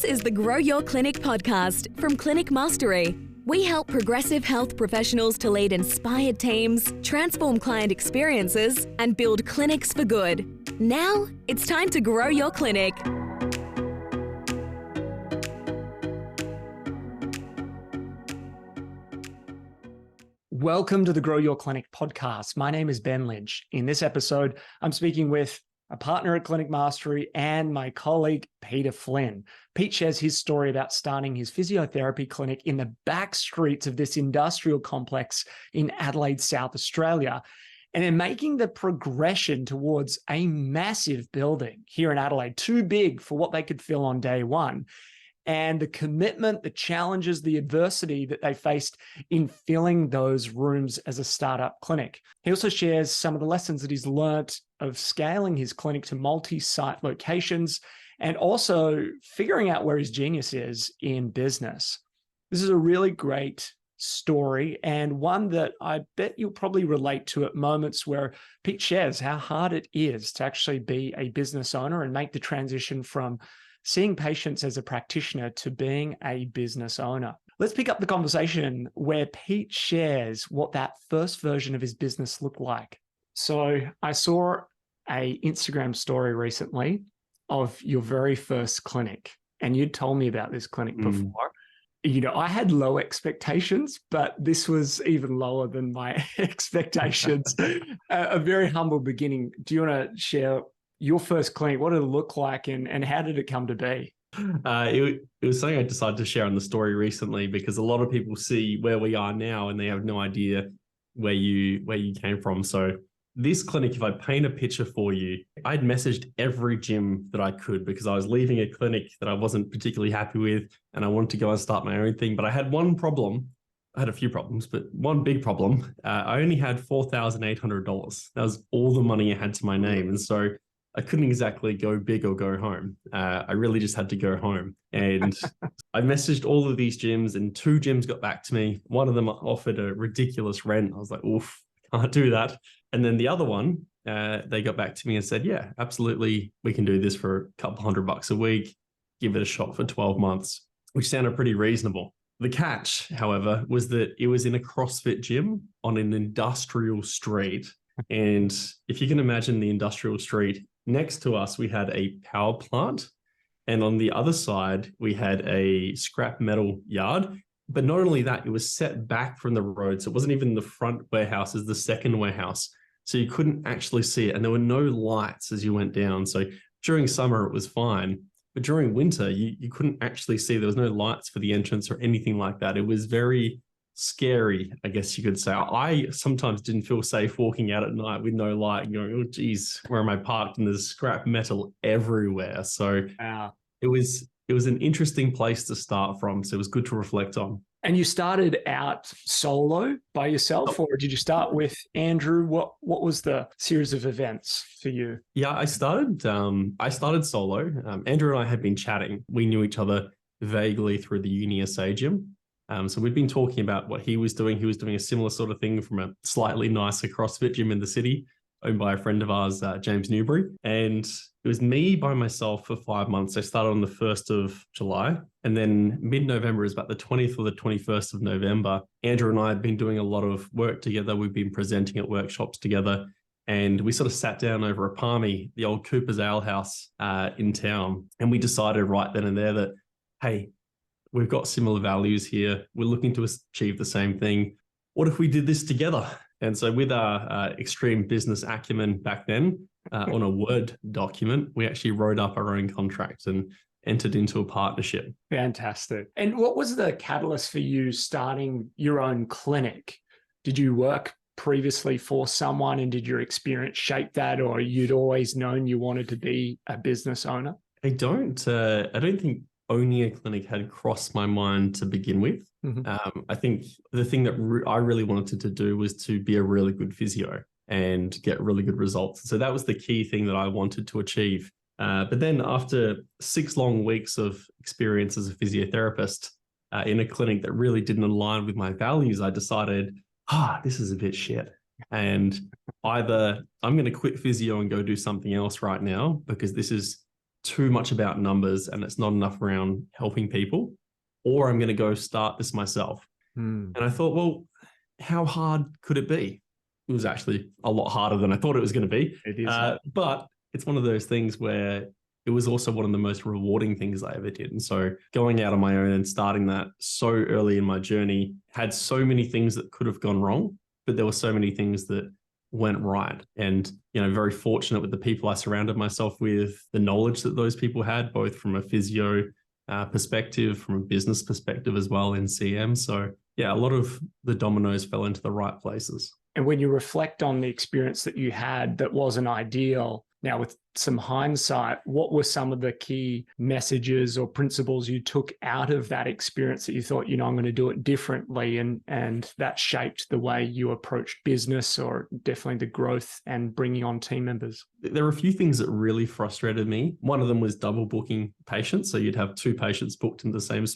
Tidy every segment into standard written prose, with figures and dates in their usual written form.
This is the Grow Your Clinic podcast from Clinic Mastery. We help progressive health professionals to lead inspired teams, transform client experiences, and build clinics for good. Now, it's time to grow your clinic. Welcome to the Grow Your Clinic podcast. My name is Ben Lynch. In this episode, I'm speaking with a partner at Clinic Mastery and my colleague, Peter Flynn. Pete shares his story about starting his physiotherapy clinic in the back streets of this industrial complex in Adelaide, South Australia, and then making the progression towards a massive building here in Adelaide, too big for what they could fill on day one. And the commitment, the challenges, the adversity that they faced in filling those rooms as a startup clinic. He also shares some of the lessons that he's learnt of scaling his clinic to multi-site locations and also figuring out where his genius is in business. This is a really great story and one that I bet you'll probably relate to at moments where Pete shares how hard it is to actually be a business owner and make the transition from seeing patients as a practitioner to being a business owner. Let's pick up the conversation where Pete shares what that first version of his business looked like. So I saw an Instagram story recently of your very first clinic, and you'd told me about this clinic before. You know, I had low expectations, but this was even lower than my expectations. A very humble beginning. Do you want to share your first clinic? What did it look like and how did it come to be? It was something I decided to share on the story recently because a lot of people see where we are now and they have no idea where you came from. So this clinic, if I paint a picture for you, I'd messaged every gym that I could because I was leaving a clinic that I wasn't particularly happy with and I wanted to go and start my own thing. But I had one problem. I had a few problems, but one big problem. I only had $4,800. That was all the money I had to my name. And so I couldn't exactly go big or go home. I really just had to go home. And I messaged all of these gyms and two gyms got back to me. One of them offered a ridiculous rent. I was like, oof, can't do that. And then the other one, they got back to me and said, yeah, absolutely. We can do this for a couple $100 a week. Give it a shot for 12 months, which sounded pretty reasonable. The catch, however, was that it was in a CrossFit gym on an industrial street. And if you can imagine the industrial street, next to us, we had a power plant. And on the other side, we had a scrap metal yard. But not only that, it was set back from the road. So it wasn't even the front warehouse, it's the second warehouse. So you couldn't actually see it. And there were no lights as you went down. So during summer, it was fine. But during winter, you couldn't actually see. There was no lights for the entrance or anything like that. It was very scary, I guess you could say. I sometimes didn't feel safe walking out at night with no light and going, oh, geez, where am I parked? And there's scrap metal everywhere. So it was an interesting place to start from. So it was good to reflect on. And you started out solo by yourself, or did you start with Andrew? What was the series of events for you? Yeah, I started solo. Andrew and I had been chatting. We knew each other vaguely through the Uni SA gym. So we'd been talking about what he was doing. He was doing a similar sort of thing from a slightly nicer CrossFit gym in the city, owned by a friend of ours, James Newbury. And it was me by myself for 5 months. I started on the 1st of July. And then mid-November is about the 20th or the 21st of November. Andrew and I had been doing a lot of work together. We've been presenting at workshops together. And we sort of sat down over a palmy, the old Cooper's Ale House in town. And we decided right then and there that, hey, we've got similar values here. We're looking to achieve the same thing. What if we did this together? And so with our extreme business acumen back then, on a Word document, we actually wrote up our own contract and entered into a partnership. Fantastic. And what was the catalyst for you starting your own clinic? Did you work previously for someone and did your experience shape that, or you'd always known you wanted to be a business owner? I don't think owning a clinic had crossed my mind to begin with. I think the thing that I really wanted to do was to be a really good physio and get really good results. So that was the key thing that I wanted to achieve. But then after 6 long weeks of experience as a physiotherapist in a clinic that really didn't align with my values, I decided, this is a bit shit. And either I'm going to quit physio and go do something else right now because this is too much about numbers and it's not enough around helping people, or I'm going to go start this myself. And I thought, well, how hard could it be? It was actually a lot harder than I thought it was going to be. It is. But it's one of those things where it was also one of the most rewarding things I ever did. And so going out on my own and starting that so early in my journey had so many things that could have gone wrong, but there were so many things that went right. And, very fortunate with the people I surrounded myself with, the knowledge that those people had, both from a physio perspective, from a business perspective as well in CM. So yeah, a lot of the dominoes fell into the right places. And when you reflect on the experience that you had that wasn't ideal, now with some hindsight, what were some of the key messages or principles you took out of that experience that you thought, I'm going to do it differently, and that shaped the way you approached business, or definitely the growth and bringing on team members? There were a few things that really frustrated me. One of them was double booking patients. So you'd have two patients booked in the same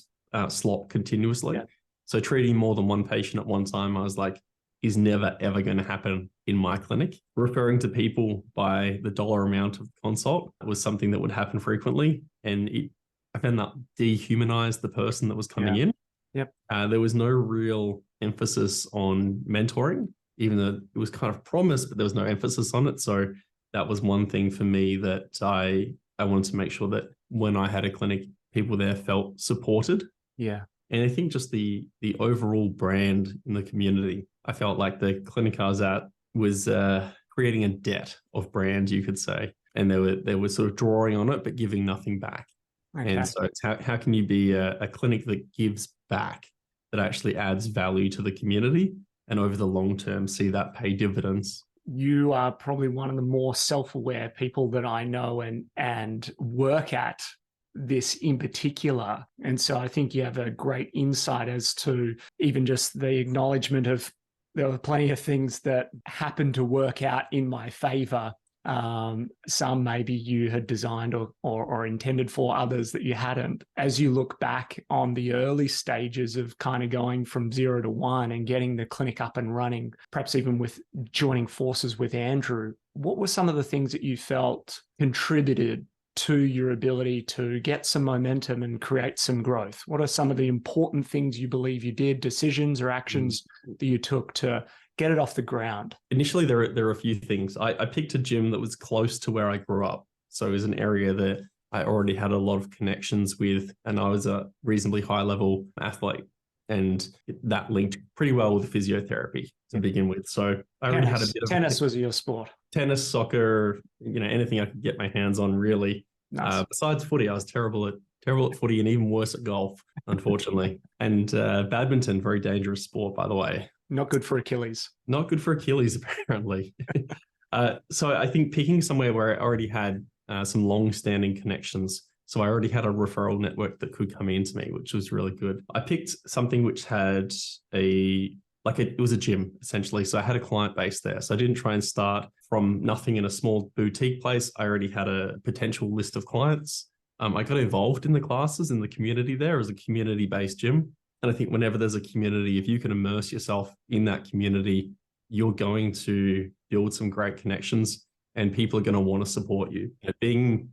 slot continuously. Yeah. So treating more than one patient at one time, I was like, is never, ever going to happen in my clinic. Referring to people by the dollar amount of consult was something that would happen frequently. And I found that dehumanized the person that was coming in. Yep. There was no real emphasis on mentoring, even though it was kind of promised, but there was no emphasis on it. So that was one thing for me that I wanted to make sure that when I had a clinic, people there felt supported. Yeah. And I think just the overall brand in the community, I felt like the clinic I was at was creating a debt of brand, you could say. And they were sort of drawing on it, but giving nothing back. Okay. And so it's how can you be a clinic that gives back, that actually adds value to the community, and over the long term see that pay dividends? You are probably one of the more self-aware people that I know and work at this in particular. And so I think you have a great insight as to even just the acknowledgement of there were plenty of things that happened to work out in my favor. Some maybe you had designed or intended for, others that you hadn't. As you look back on the early stages of kind of going from 0 to 1 and getting the clinic up and running, perhaps even with joining forces with Andrew, what were some of the things that you felt contributed to your ability to get some momentum and create some growth? What are some of the important things you believe you did, decisions or actions that you took to get it off the ground? Initially, there are a few things. I picked a gym that was close to where I grew up. So it was an area that I already had a lot of connections with, and I was a reasonably high level athlete. And that linked pretty well with physiotherapy to begin with. So I already had a bit of tennis was your sport. Tennis, soccer, anything I could get my hands on, really. Nice. Besides footy, I was terrible at footy, and even worse at golf, unfortunately. And badminton, very dangerous sport, by the way. Not good for Achilles. Not good for Achilles, apparently. So I think picking somewhere where I already had some long-standing connections. So I already had a referral network that could come into me, which was really good. I picked something which had it was a gym, essentially. So I had a client base there. So I didn't try and start from nothing in a small boutique place. I already had a potential list of clients. I got involved in the classes in the community there as a community-based gym. And I think whenever there's a community, if you can immerse yourself in that community, you're going to build some great connections, and people are going to want to support you. Being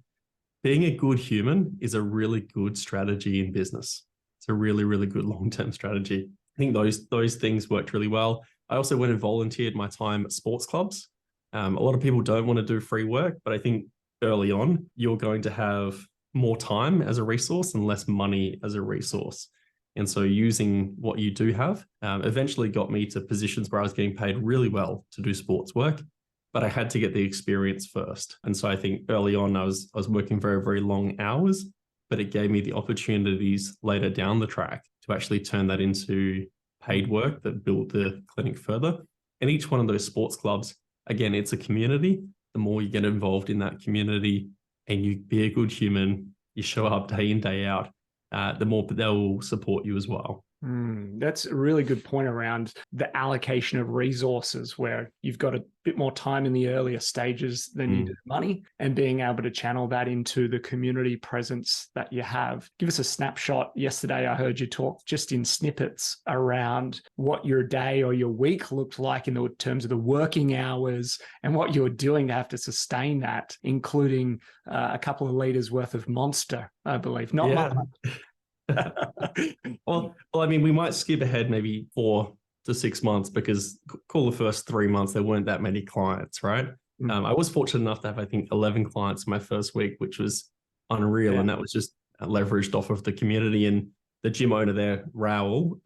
a good human is a really good strategy in business. It's a really, really good long-term strategy. I think those things worked really well. I also went and volunteered my time at sports clubs. A lot of people don't want to do free work, but I think early on, you're going to have more time as a resource and less money as a resource. And so using what you do have eventually got me to positions where I was getting paid really well to do sports work, but I had to get the experience first. And so I think early on, I was working very, very long hours, but it gave me the opportunities later down the track to actually turn that into paid work that built the clinic further. And each one of those sports clubs, again, it's a community. The more you get involved in that community and you be a good human, you show up day in, day out, the more they'll support you as well. That's a really good point around the allocation of resources, where you've got a bit more time in the earlier stages than you do money, and being able to channel that into the community presence that you have. Give us a snapshot. Yesterday, I heard you talk just in snippets around what your day or your week looked like in the terms of the working hours and what you were doing to have to sustain that, including a couple of liters worth of Monster, I believe. Not much. Well, I mean, we might skip ahead maybe 4 to 6 months, because call the first 3 months, there weren't that many clients, right? I was fortunate enough to have, I think, 11 clients in my first week, which was unreal. And that was just leveraged off of the community. And the gym owner there, Raoul,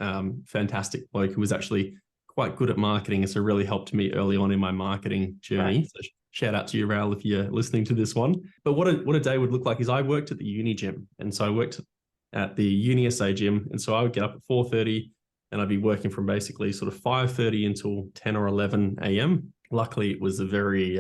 fantastic bloke who was actually quite good at marketing. And so really helped me early on in my marketing journey. Right. So shout out to you, Raoul, if you're listening to this one. But what a day would look like is I worked at the uni gym. And so I worked at the Uni SA gym. And so I would get up at 4:30 and I'd be working from basically sort of 5:30 until 10 or 11 a.m. Luckily, it was a very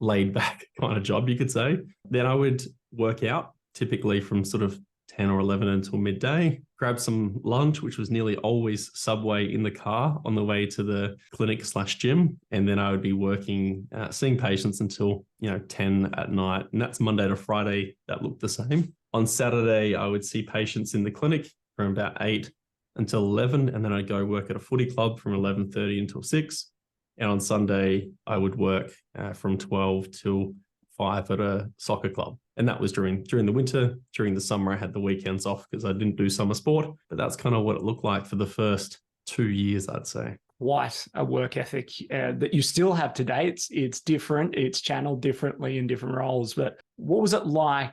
laid back kind of job, you could say. Then I would work out typically from sort of 10 or 11 until midday, grab some lunch, which was nearly always Subway in the car on the way to the clinic/gym. And then I would be working, seeing patients until, 10 at night. And that's Monday to Friday. That looked the same. On Saturday, I would see patients in the clinic from about 8 until 11, and then I'd go work at a footy club from 11:30 until 6. And on Sunday, I would work from 12 till 5 at a soccer club. And that was during the winter. During the summer, I had the weekends off because I didn't do summer sport. But that's kind of what it looked like for the first 2 years, I'd say. Quite a work ethic that you still have today. It's different. It's channeled differently in different roles. But what was it like?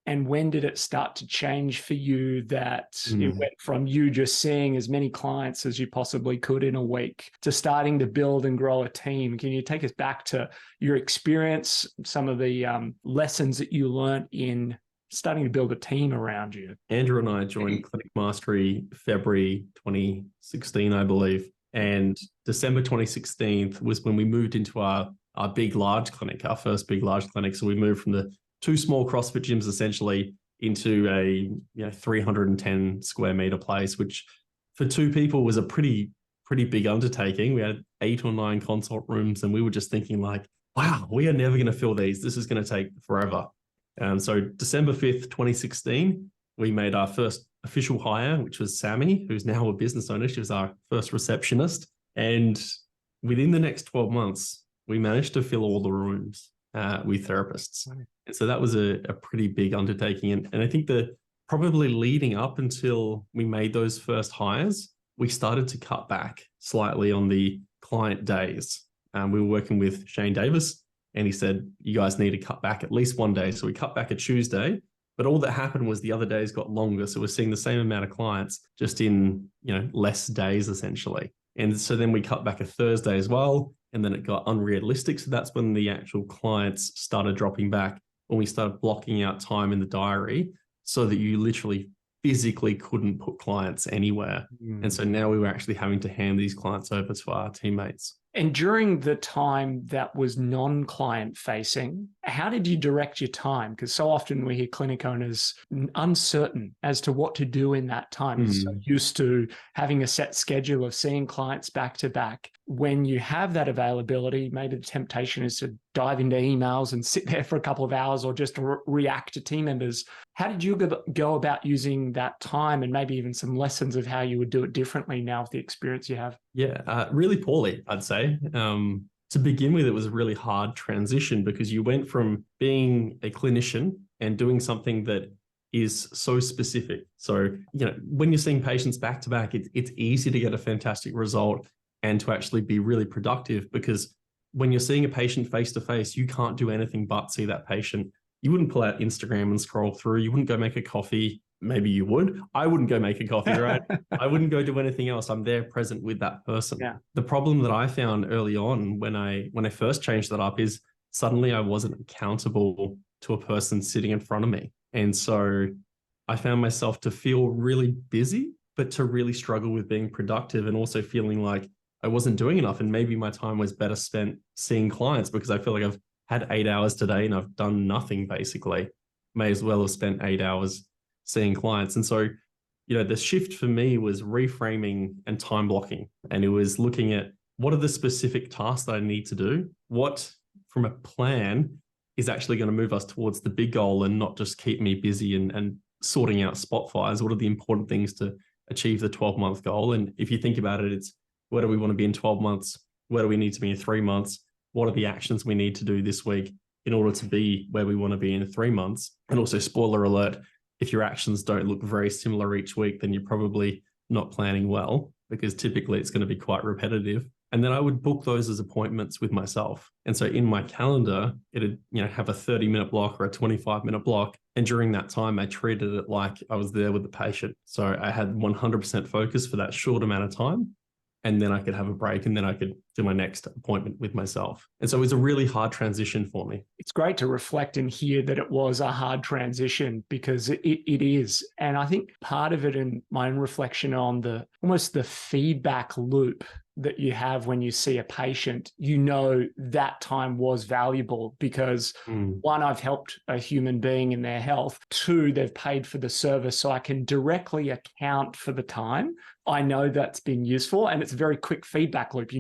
And when did it start to change for you that it went from you just seeing as many clients as you possibly could in a week to starting to build and grow a team? Can you take us back to your experience, some of the lessons that you learned in starting to build a team around you? Andrew and I joined Clinic Mastery February 2016, I believe. And December 2016 was when we moved into our big, large clinic, our first big, large clinic. So we moved from the 2 small CrossFit gyms essentially into a 310 square meter place, which for 2 people was a pretty big undertaking. We had 8 or 9 consult rooms, and we were just thinking like, wow, we are never going to fill these. This is going to take forever. So December 5th, 2016, we made our first official hire, which was Sammy, who's now a business owner. She was our first receptionist. And within the next 12 months, we managed to fill all the rooms with therapists. And so that was a pretty big undertaking. And I think that probably leading up until we made those first hires, we started to cut back slightly on the client days. We were working with Shane Davis, and he said, you guys need to cut back at least one day. So we cut back a Tuesday, but all that happened was the other days got longer. So we're seeing the same amount of clients just in, less days essentially. And so then we cut back a Thursday as well. And then it got unrealistic. So that's when the actual clients started dropping back, when we started blocking out time in the diary so that you literally physically couldn't put clients anywhere. And so now we were actually having to hand these clients over to our teammates. And during the time that was non-client facing, how did you direct your time? Because so often we hear clinic owners uncertain as to what to do in that time. So used to having a set schedule of seeing clients back to back. When you have that availability, maybe the temptation is to dive into emails and sit there for a couple of hours or just react to team members. How did you go about using that time, and maybe even some lessons of how you would do it differently now with the experience you have? Yeah, really poorly, I'd say. To begin with, it was a really hard transition because you went from being a clinician and doing something that is so specific. So, when you're seeing patients back to back, it's easy to get a fantastic result and to actually be really productive, because when you're seeing a patient face to face, you can't do anything but see that patient. You wouldn't pull out Instagram and scroll through. You wouldn't go make a coffee. Maybe you would. I wouldn't go make a coffee, right? I wouldn't go do anything else. I'm there present with that person. Yeah. The problem that I found early on when I first changed that up is suddenly I wasn't accountable to a person sitting in front of me. And so I found myself to feel really busy, but to really struggle with being productive, and also feeling like I wasn't doing enough. And maybe my time was better spent seeing clients, because I feel like I've had 8 hours today and I've done nothing basically. May as well have spent 8 hours seeing clients. And so the shift for me was reframing and time blocking. And it was looking at what are the specific tasks that I need to do? What from a plan is actually going to move us towards the big goal and not just keep me busy and sorting out spot fires? What are the important things to achieve the 12-month goal? And if you think about it, it's where do we want to be in 12 months? Where do we need to be in 3 months? What are the actions we need to do this week in order to be where we want to be in 3 months? And also, spoiler alert, if your actions don't look very similar each week, then you're probably not planning well, because typically it's going to be quite repetitive. And then I would book those as appointments with myself. And so in my calendar, it'd have a 30-minute block or a 25-minute block. And during that time, I treated it like I was there with the patient. So I had 100% focus for that short amount of time. And then I could have a break, and then I could do my next appointment with myself. And so it was a really hard transition for me. It's great to reflect and hear that it was a hard transition, because it is. And I think part of it, in my own reflection on almost the feedback loop that you have when you see a patient, that time was valuable because one, I've helped a human being in their health. Two, they've paid for the service, so I can directly account for the time. I know that's been useful, and it's a very quick feedback loop.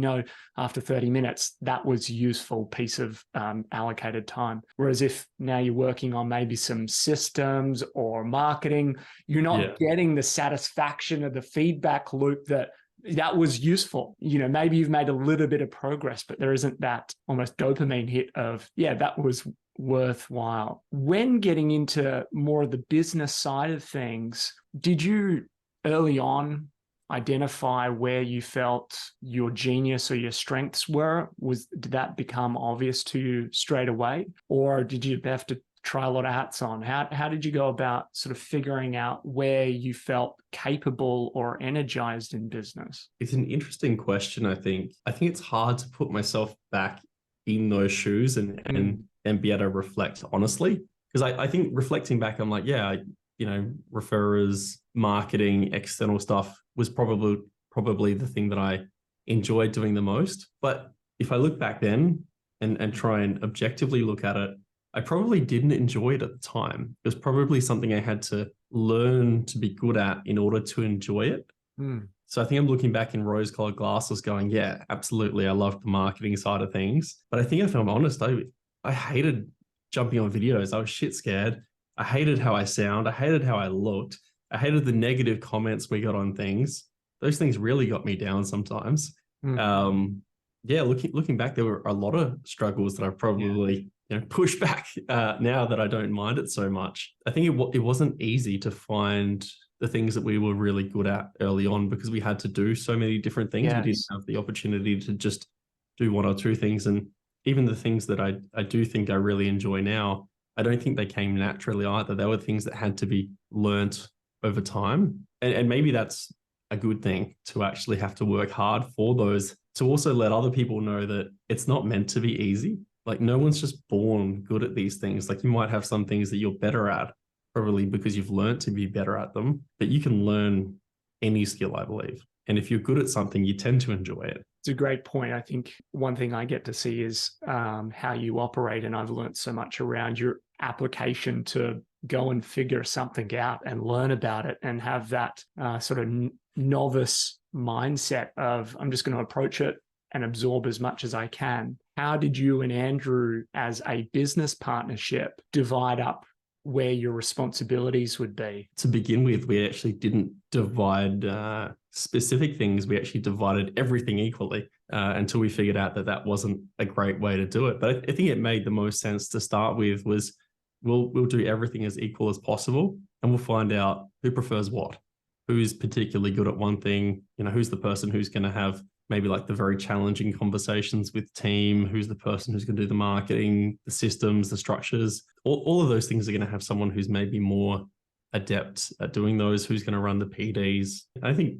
After 30 minutes, that was a useful piece of allocated time. Whereas if now you're working on maybe some systems or marketing, you're not getting the satisfaction of the feedback loop that was useful. Maybe you've made a little bit of progress, but there isn't that almost dopamine hit of, that was worthwhile. When getting into more of the business side of things, did you early on identify where you felt your genius or your strengths were? Did that become obvious to you straight away? Or did you have to try a lot of hats on? How did you go about sort of figuring out where you felt capable or energized in business? It's an interesting question, I think. I think it's hard to put myself back in those shoes and be able to reflect honestly. Because I think reflecting back, I'm like, referrers, marketing, external stuff was probably the thing that I enjoyed doing the most. But if I look back then and try and objectively look at it, I probably didn't enjoy it at the time. It was probably something I had to learn to be good at in order to enjoy it. So I think I'm looking back in rose-colored glasses going, yeah, absolutely, I loved the marketing side of things. But I think if I'm honest, I hated jumping on videos. I was shit scared. I hated how I sound. I hated how I looked. I hated the negative comments we got on things. Those things really got me down sometimes. Looking back, there were a lot of struggles that I've probably pushed back now that I don't mind it so much. I think it wasn't easy to find the things that we were really good at early on, because we had to do so many different things. We didn't have the opportunity to just do one or two things. And even the things that I do think I really enjoy now, I don't think they came naturally either. They were things that had to be learnt over time. And maybe that's a good thing, to actually have to work hard for those, to also let other people know that it's not meant to be easy. Like, no one's just born good at these things. Like, you might have some things that you're better at, probably because you've learned to be better at them, but you can learn any skill, I believe. And if you're good at something, you tend to enjoy it. It's a great point. I think one thing I get to see is how you operate. And I've learned so much around your application to go and figure something out and learn about it, and have that sort of novice mindset of, I'm just going to approach it and absorb as much as I can. How did you and Andrew, as a business partnership, divide up where your responsibilities would be? To begin with, we actually didn't divide specific things. We actually divided everything equally until we figured out that wasn't a great way to do it. But I think it made the most sense to start with was we'll do everything as equal as possible, and we'll find out who prefers what, who's particularly good at one thing, who's the person who's going to have maybe like the very challenging conversations with team, who's the person who's going to do the marketing, the systems, the structures. All of those things are going to have someone who's maybe more adept at doing those, who's going to run the PDs. I think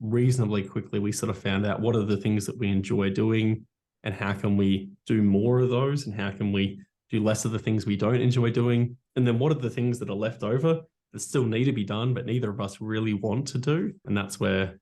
reasonably quickly we sort of found out what are the things that we enjoy doing, and how can we do more of those, and how can we do less of the things we don't enjoy doing. And then what are the things that are left over that still need to be done, but neither of us really want to do. And that's where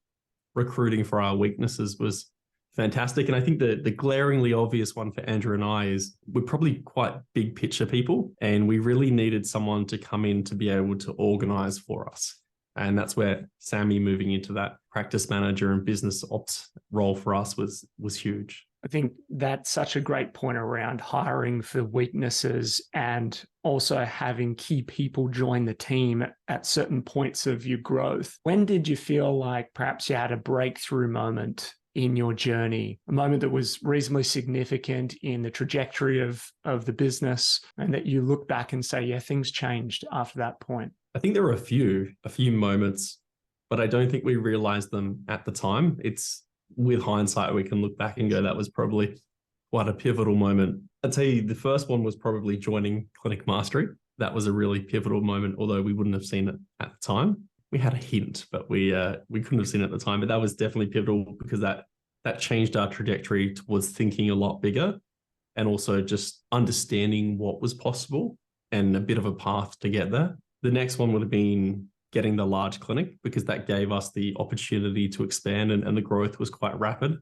recruiting for our weaknesses was fantastic. And I think the glaringly obvious one for Andrew and I is we're probably quite big picture people, and we really needed someone to come in to be able to organize for us. And that's where Sammy moving into that practice manager and business ops role for us was huge. I think that's such a great point around hiring for weaknesses and also having key people join the team at certain points of your growth. When did you feel like perhaps you had a breakthrough moment in your journey, a moment that was reasonably significant in the trajectory of the business, and that you look back and say, yeah, things changed after that point? I think there were a few moments, but I don't think we realized them at the time. It's with hindsight, we can look back and go, that was probably quite a pivotal moment. I'd say the first one was probably joining Clinic Mastery. That was a really pivotal moment, although we wouldn't have seen it at the time. We had a hint, but we couldn't have seen it at the time. But that was definitely pivotal because that changed our trajectory towards thinking a lot bigger and also just understanding what was possible and a bit of a path to get there. The next one would have been getting the large clinic because that gave us the opportunity to expand and the growth was quite rapid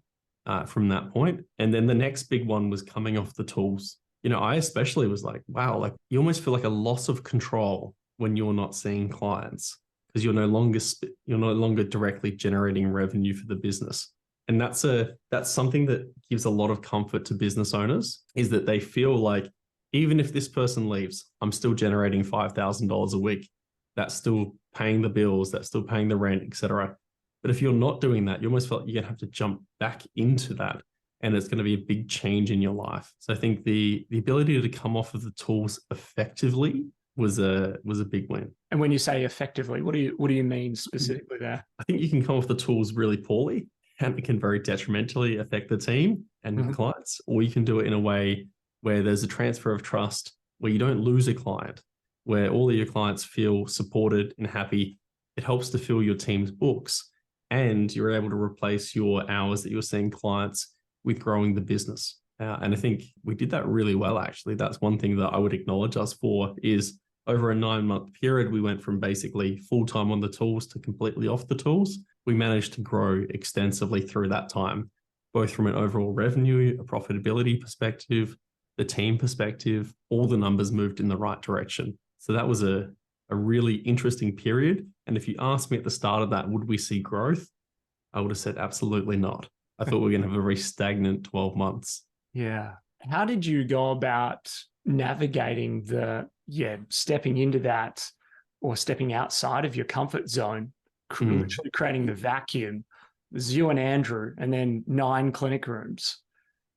from that point. And then the next big one was coming off the tools. I especially was like, wow, like you almost feel like a loss of control when you're not seeing clients because you're no longer directly generating revenue for the business. And that's something that gives a lot of comfort to business owners, is that they feel like even if this person leaves, I'm still generating $5,000 a week. That's still paying the bills, that's still paying the rent, etc. But if you're not doing that, you almost feel like you're going to have to jump back into that. And it's going to be a big change in your life. So I think the ability to come off of the tools effectively was a big win. And when you say effectively, what do you mean specifically there? I think you can come off the tools really poorly and it can very detrimentally affect the team and clients, or you can do it in a way where there's a transfer of trust, where you don't lose a client, where all of your clients feel supported and happy. It helps to fill your team's books and you're able to replace your hours that you're seeing clients with growing the business. And I think we did that really well, actually. That's one thing that I would acknowledge us for, is over a 9-month period, we went from basically full-time on the tools to completely off the tools. We managed to grow extensively through that time, both from an overall revenue, a profitability perspective, the team perspective. All the numbers moved in the right direction. So that was a really interesting period. And if you asked me at the start of that, would we see growth? I would have said absolutely not. I thought we were going to have a very stagnant 12 months. Yeah. How did you go about navigating stepping into that or stepping outside of your comfort zone, literally creating the vacuum? There's you and Andrew, and then 9 clinic rooms.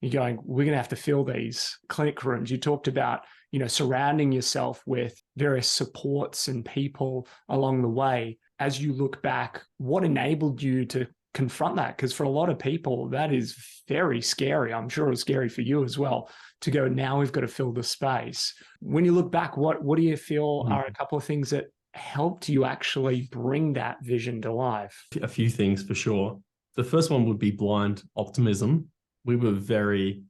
You're going, we're going to have to fill these clinic rooms. You talked about, surrounding yourself with various supports and people along the way. As you look back, what enabled you to confront that? Because for a lot of people, that is very scary. I'm sure it was scary for you as well, to go, now we've got to fill the space. When you look back, what do you feel are a couple of things that helped you actually bring that vision to life? A few things for sure. The first one would be blind optimism. We were very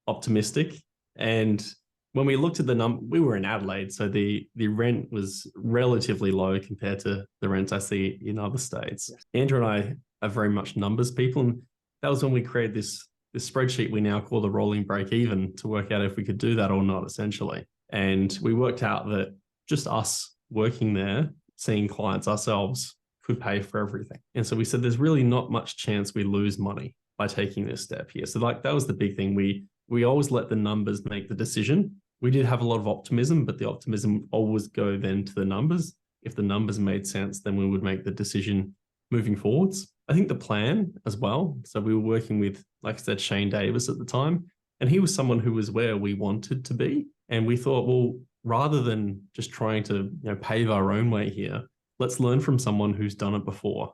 optimistic. And when we looked at the number, we were in Adelaide, so the rent was relatively low compared to the rents I see in other states. Andrew and I are very much numbers people. And that was when we created this spreadsheet we now call the rolling break even, to work out if we could do that or not, essentially. And we worked out that just us working there, seeing clients ourselves, could pay for everything. And so we said, there's really not much chance we lose money by taking this step here. So that was the big thing. We always let the numbers make the decision. We did have a lot of optimism, but the optimism always go then to the numbers. If the numbers made sense, then we would make the decision moving forwards. I think the plan as well. So we were working with, like I said, Shane Davis at the time, and he was someone who was where we wanted to be. And we thought, well, rather than just trying to pave our own way here, let's learn from someone who's done it before.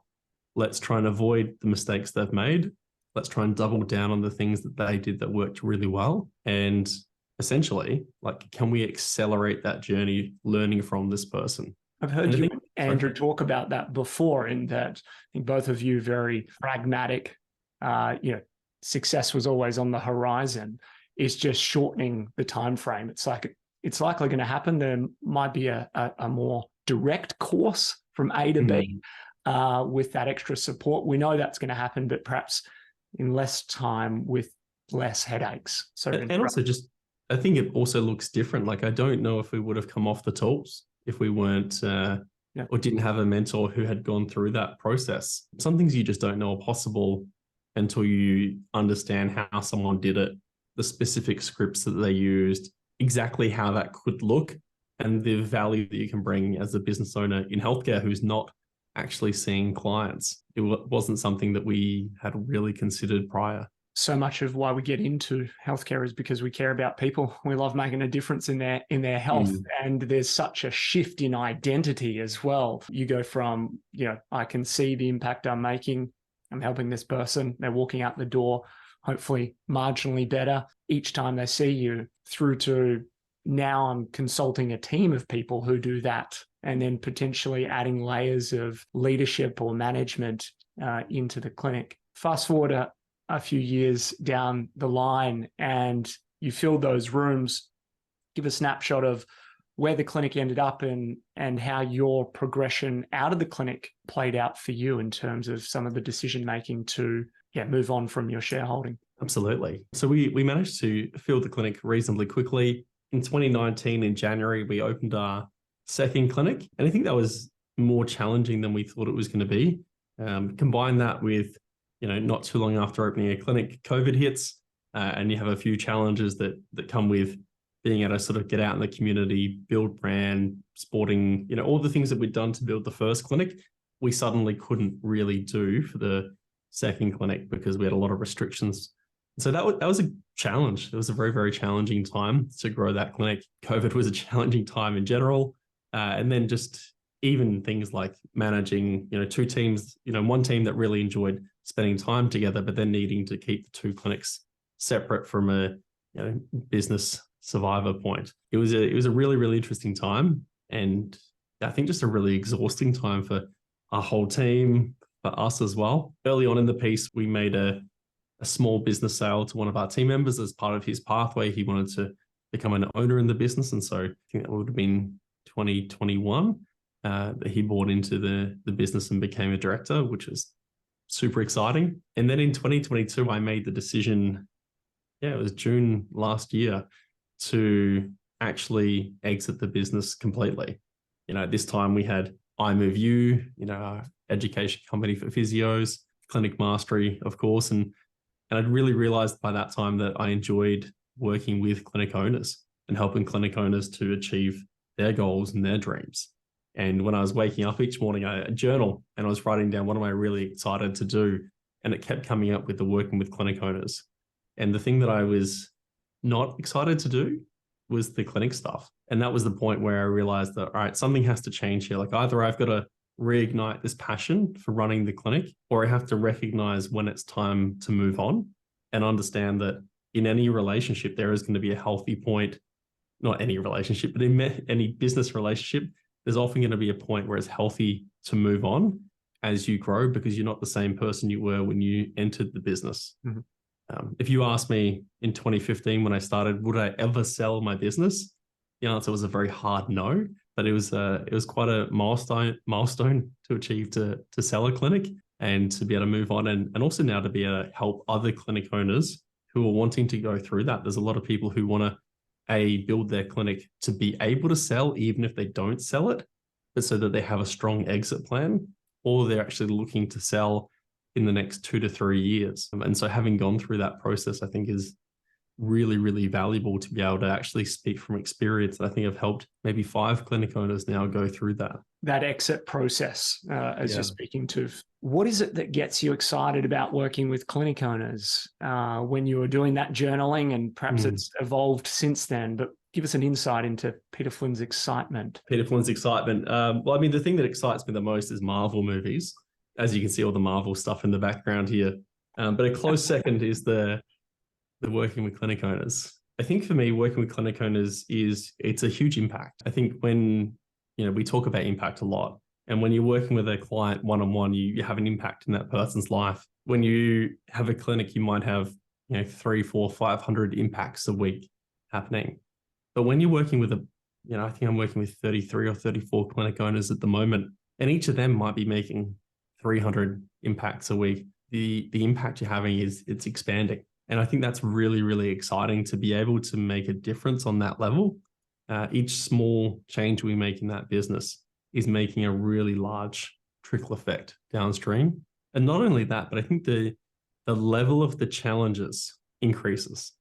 Let's try and avoid the mistakes they've made. Let's try and double down on the things that they did that worked really well. And essentially, can we accelerate that journey learning from this person? I've heard you and Andrew talk about that before, in that I think both of you very pragmatic. Success was always on the horizon. It's just shortening the time frame. It's likely going to happen. There might be a more direct course from A to B with that extra support. We know that's going to happen, but perhaps in less time with less headaches. So and also just, I think it also looks different. I don't know if we would have come off the tools if we weren't Yeah. or didn't have a mentor who had gone through that process. Some things you just don't know are possible until you understand how someone did it, the specific scripts that they used, exactly how that could look, and the value that you can bring as a business owner in healthcare who's not actually seeing clients. It wasn't something that we had really considered prior. So much of why we get into healthcare is because we care about people. We love making a difference in their health. And there's such a shift in identity as well. You go from, I can see the impact I'm making. I'm helping this person. They're walking out the door, hopefully marginally better each time they see you, through to now I'm consulting a team of people who do that, and then potentially adding layers of leadership or management into the clinic. Fast forward a few years down the line and you filled those rooms. Give a snapshot of where the clinic ended up and how your progression out of the clinic played out for you in terms of some of the decision making to move on from your shareholding. Absolutely. So we managed to fill the clinic reasonably quickly. In 2019, in January, we opened our second clinic. And I think that was more challenging than we thought it was going to be. Combine that with, not too long after opening a clinic, COVID hits, and you have a few challenges that come with being able to sort of get out in the community, build brand, sporting, all the things that we'd done to build the first clinic, we suddenly couldn't really do for the second clinic because we had a lot of restrictions. So that was a challenge. It was a very, very challenging time to grow that clinic. COVID was a challenging time in general. And then just even things like managing, two teams, one team that really enjoyed spending time together, but then needing to keep the two clinics separate from a business survivor point. It was a really, really interesting time. And I think just a really exhausting time for our whole team, for us as well. Early on in the piece, we made a small business sale to one of our team members as part of his pathway. He wanted to become an owner in the business. And so I think that would have been 2021 that he bought into the business and became a director, which is super exciting. And then in 2022, I made the decision, it was June last year, to actually exit the business completely. This time we had iMoveU, our education company for physios, Clinic Mastery, of course. And I'd really realized by that time that I enjoyed working with clinic owners and helping clinic owners to achieve their goals and their dreams. And when I was waking up each morning, I journal and I was writing down what am I really excited to do. And it kept coming up with the working with clinic owners. And the thing that I was not excited to do was the clinic stuff. And that was the point where I realized that, all right, something has to change here. Like either I've got to reignite this passion for running the clinic, or I have to recognize when it's time to move on and understand that in any relationship, there is going to be a healthy point, not any relationship, but in any business relationship, there's often going to be a point where it's healthy to move on as you grow because you're not the same person you were when you entered the business. Mm-hmm. If you asked me in 2015 when I started, would I ever sell my business? The answer was a very hard no, but it was quite a milestone to achieve to sell a clinic and to be able to move on and also now to be able to help other clinic owners who are wanting to go through that. There's a lot of people who want to build their clinic to be able to sell even if they don't sell it, but so that they have a strong exit plan, or they're actually looking to sell in the next 2 to 3 years. And so having gone through that process, I think is really, really valuable to be able to actually speak from experience. And I think I've helped maybe 5 clinic owners now go through that exit process as you're speaking to. What is it that gets you excited about working with clinic owners when you were doing that journaling, and perhaps it's evolved since then, but give us an insight into Peter Flynn's excitement. Peter Flynn's excitement. Well, I mean, the thing that excites me the most is Marvel movies. As you can see all the Marvel stuff in the background here. But a close second is the working with clinic owners. I think for me, working with clinic owners it's a huge impact. I think when, we talk about impact a lot, and when you're working with a client one-on-one, you have an impact in that person's life. When you have a clinic, you might have, 300, 400, 500 impacts a week happening. But when you're working with I think I'm working with 33 or 34 clinic owners at the moment, and each of them might be making 300 impacts a week. The impact you're having it's expanding. And I think that's really, really exciting to be able to make a difference on that level. Each small change we make in that business is making a really large trickle effect downstream. And not only that, but I think the level of the challenges increases.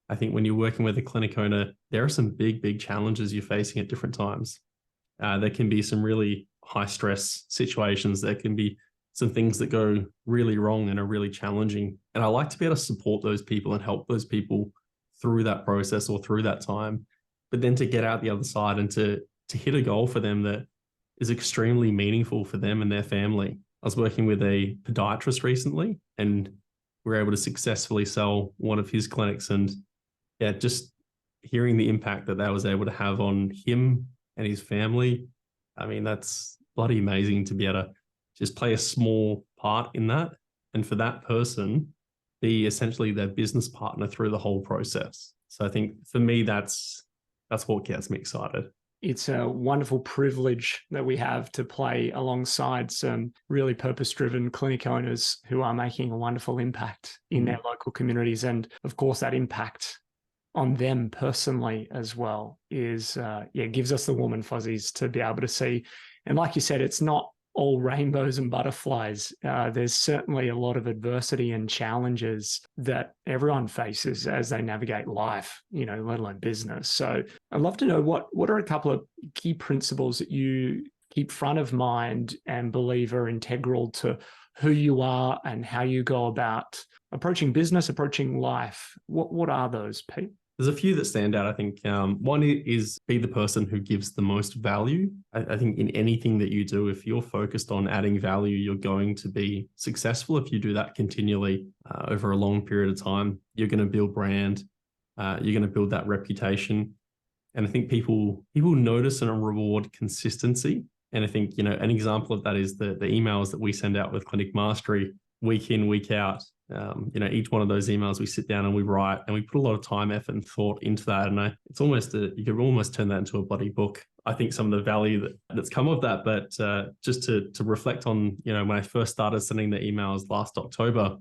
I think when you're working with a clinic owner, there are some big challenges you're facing at different times. There can be some really high stress situations. There can be some things that go really wrong and are really challenging. And I like to be able to support those people and help those people through that process or through that time. But then to get out the other side and to hit a goal for them that is extremely meaningful for them and their family. I was working with a podiatrist recently, and we were able to successfully sell one of his clinics. And yeah, just hearing the impact that was able to have on him and his family. I mean, that's bloody amazing to be able to just play a small part in that. And for that person, be essentially their business partner through the whole process. So I think for me, that's what gets me excited. It's a wonderful privilege that we have to play alongside some really purpose-driven clinic owners who are making a wonderful impact in their local communities. And of course, that impact on them personally as well is, gives us the warm and fuzzies to be able to see. And like you said, it's not all rainbows and butterflies. There's certainly a lot of adversity and challenges that everyone faces as they navigate life, let alone business. So I'd love to know what are a couple of key principles that you keep front of mind and believe are integral to who you are and how you go about approaching business, approaching life. What are those, Pete? There's a few that stand out. I think one is be the person who gives the most value. I think in anything that you do, if you're focused on adding value, you're going to be successful. If you do that continually over a long period of time, you're going to build brand, you're going to build that reputation. And I think people notice and reward consistency. And I think, an example of that is the emails that we send out with Clinic Mastery week in, week out. Each one of those emails we sit down and we write, and we put a lot of time, effort, and thought into that. And it's almost you could almost turn that into a bloody book. I think some of the value that's come of that, but just to reflect on, when I first started sending the emails last October,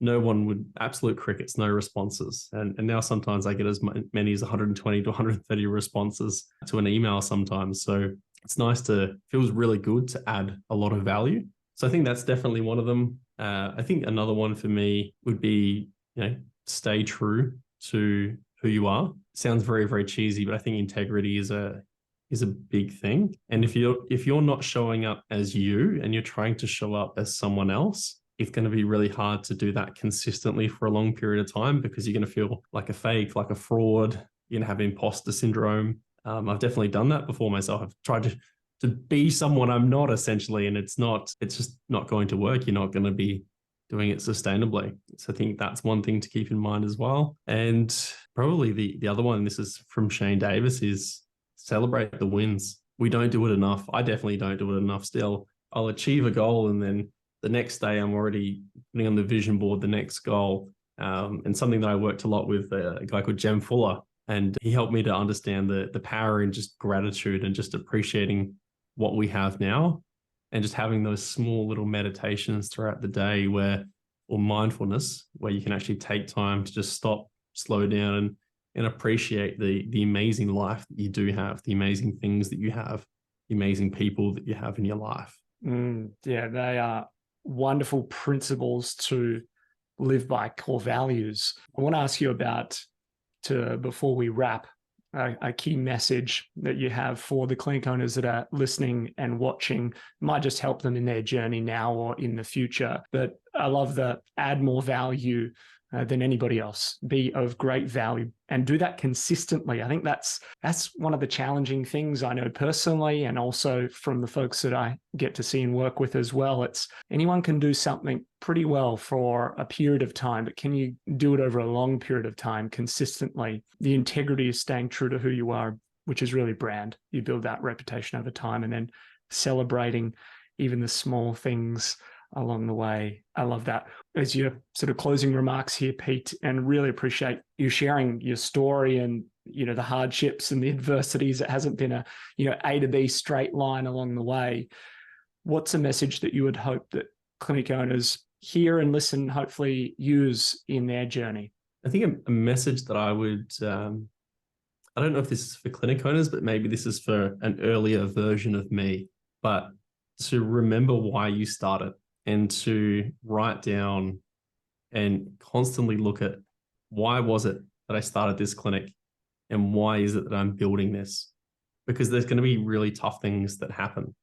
no one would, absolute crickets, no responses. And now sometimes I get as many as 120 to 130 responses to an email sometimes. So it's nice feels really good to add a lot of value. So I think that's definitely one of them. I think another one for me would be, stay true to who you are. Sounds very, very cheesy, but I think integrity is a big thing. And if you're not showing up as you and you're trying to show up as someone else, it's going to be really hard to do that consistently for a long period of time, because you're going to feel like a fake, like a fraud. You're going to have imposter syndrome. I've definitely done that before myself. I've tried to be someone I'm not, essentially, and it's just not going to work. You're not going to be doing it sustainably. So I think that's one thing to keep in mind as well. And probably the other one, this is from Shane Davis, is celebrate the wins. We don't do it enough. I definitely don't do it enough still. I'll achieve a goal, and then the next day I'm already putting on the vision board the next goal. And something that I worked a lot with a guy called Jem Fuller, and he helped me to understand the power in just gratitude and just appreciating what we have now, and just having those small little meditations throughout the day or mindfulness, where you can actually take time to just stop, slow down, and appreciate the amazing life that you do have, the amazing things that you have, the amazing people that you have in your life. They are wonderful principles to live by, core values. I want to ask you about, before we wrap, a key message that you have for the clinic owners that are listening and watching. Might just help them in their journey now or in the future. But I love the add more value than anybody else, be of great value, and do that consistently. I think that's one of the challenging things I know personally, and also from the folks that I get to see and work with as well. It's anyone can do something pretty well for a period of time, but can you do it over a long period of time consistently? The integrity is staying true to who you are, which is really brand. You build that reputation over time, and then celebrating even the small things along the way. I love that. As your sort of closing remarks here, Pete, and really appreciate you sharing your story and, the hardships and the adversities. It hasn't been A to B straight line along the way. What's a message that you would hope that clinic owners hear and listen, hopefully use in their journey? I think a message that I would, I don't know if this is for clinic owners, but maybe this is for an earlier version of me. but to remember why you started and to write down and constantly look at why was it that I started this clinic and why is it that I'm building this? Because there's going to be really tough things that happen.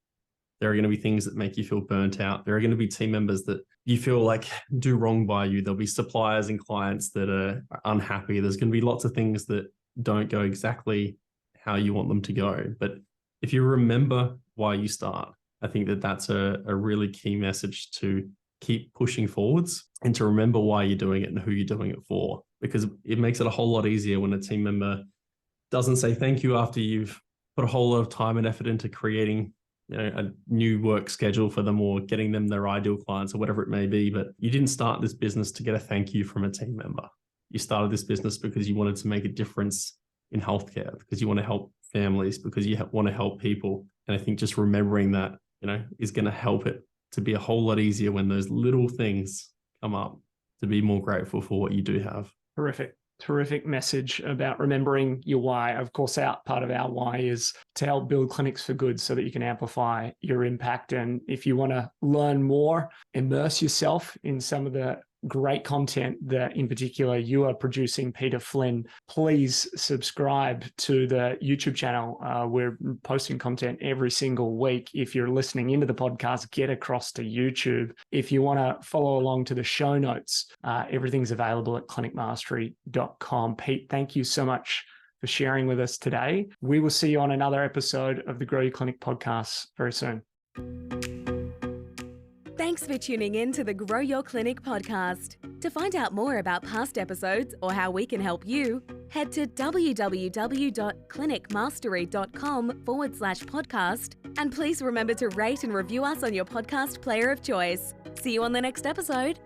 There are going to be things that make you feel burnt out. There are going to be team members that you feel like do wrong by you. There'll be suppliers and clients that are unhappy. There's going to be lots of things that don't go exactly how you want them to go. But if you remember why you start, I think that that's a really key message to keep pushing forwards and to remember why you're doing it and who you're doing it for, because it makes it a whole lot easier when a team member doesn't say thank you after you've put a whole lot of time and effort into creating a new work schedule for them or getting them their ideal clients or whatever it may be. But you didn't start this business to get a thank you from a team member. You started this business because you wanted to make a difference in healthcare, because you want to help families, because you want to help people. And I think just remembering that, is going to help it to be a whole lot easier when those little things come up, to be more grateful for what you do have. Terrific message about remembering your why. Of course, part of our why is to help build clinics for good so that you can amplify your impact. And if you want to learn more, immerse yourself in some of the great content that in particular you are producing, Peter Flynn, please subscribe to the YouTube channel. We're posting content every single week. If you're listening into the podcast, get across to YouTube. If you want to follow along to the show notes, everything's available at clinicmastery.com. Pete, thank you so much for sharing with us today. We will see you on another episode of the Grow Your Clinic podcast very soon. Thanks for tuning in to the Grow Your Clinic podcast. To find out more about past episodes or how we can help you, head to www.clinicmastery.com/podcast. And please remember to rate and review us on your podcast player of choice. See you on the next episode.